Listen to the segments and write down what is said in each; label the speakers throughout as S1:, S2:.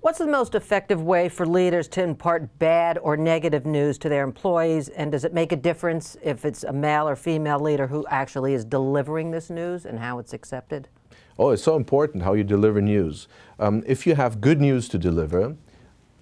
S1: What's the most effective way for leaders to impart bad or negative news to their employees? And does it make a difference if it's a male or female leader who actually is delivering this news and how it's accepted?
S2: Oh, it's so important how you deliver news. If you have good news to deliver,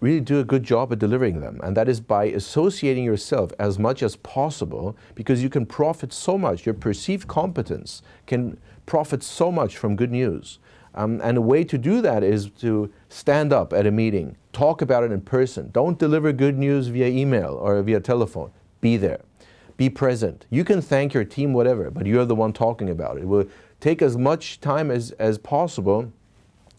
S2: really do a good job at delivering them. And that is by associating yourself as much as possible, because you can profit so much. Your perceived competence can profit so much from good news. And a way to do that is to stand up at a meeting, talk about it in person. Don't deliver good news via email or via telephone. Be there. Be present. You can thank your team, whatever, but you're the one talking about it. It will take as much time as possible.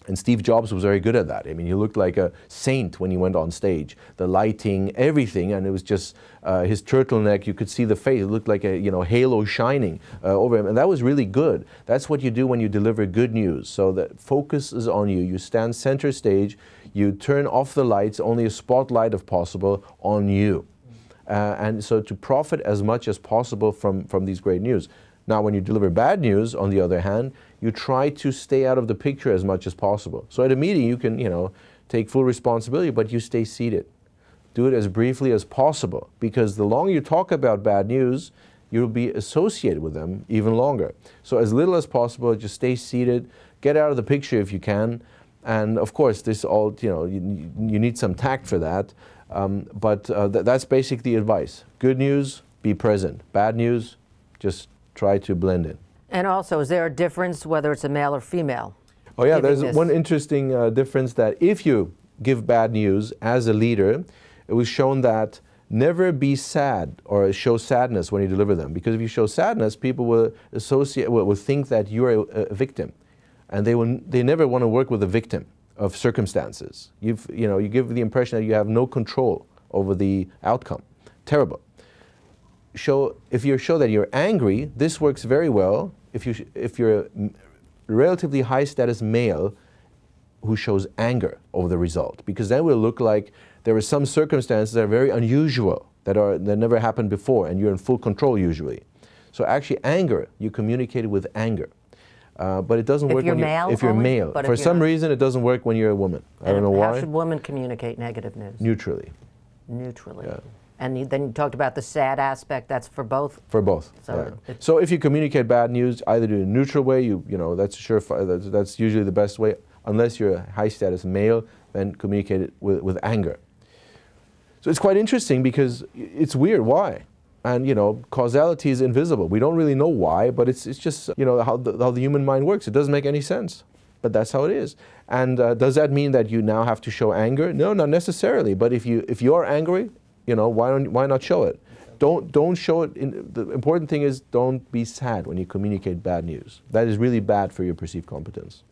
S2: And Steve Jobs was very good at that. I mean, he looked like a saint when he went on stage. The lighting, everything, and it was just his turtleneck. You could see the face. It looked like a halo shining over him, and that was really good. That's what you do when you deliver good news. So the focus is on you. You stand center stage. You turn off the lights, only a spotlight if possible on you, and so to profit as much as possible from these great news. Now, when you deliver bad news, on the other hand, you try to stay out of the picture as much as possible. So at a meeting, you can, take full responsibility, but you stay seated. Do it as briefly as possible, because the longer you talk about bad news, you'll be associated with them even longer. So as little as possible, just stay seated, get out of the picture if you can. And of course, this all, you need some tact for that. But that's basically the advice. Good news, be present. Bad news, just try to blend in.
S1: And also, is there a difference whether it's a male or female?
S2: Oh yeah, there's one interesting difference, that if you give bad news as a leader, it was shown that never be sad or show sadness when you deliver them. Because if you show sadness, people will will think that you're a victim. And they never want to work with a victim of circumstances. You give the impression that you have no control over the outcome. Terrible. If you show that you're angry, this works very well if you're a relatively high status male who shows anger over the result, because then it will look like there are some circumstances that are very unusual, that never happened before, and you're in full control usually. So actually anger, you communicate it with anger. But it doesn't work if you're male. For some reason, it doesn't work when you're a woman. I don't know why.
S1: How should women communicate negative news?
S2: Neutrally.
S1: Neutrally.
S2: Yeah.
S1: And then you talked about the sad aspect. That's for both?
S2: For both.
S1: So,
S2: yeah. So if you communicate bad news, either do it in a neutral way, that's surefire, that's usually the best way. Unless you're a high status male, then communicate it with anger. So it's quite interesting, because it's weird. Why? And causality is invisible. We don't really know why, but it's just how the human mind works. It doesn't make any sense, but that's how it is. And does that mean that you now have to show anger? No, not necessarily. But if you are angry, why not show it? Don't show it. The important thing is, don't be sad when you communicate bad news. That is really bad for your perceived competence.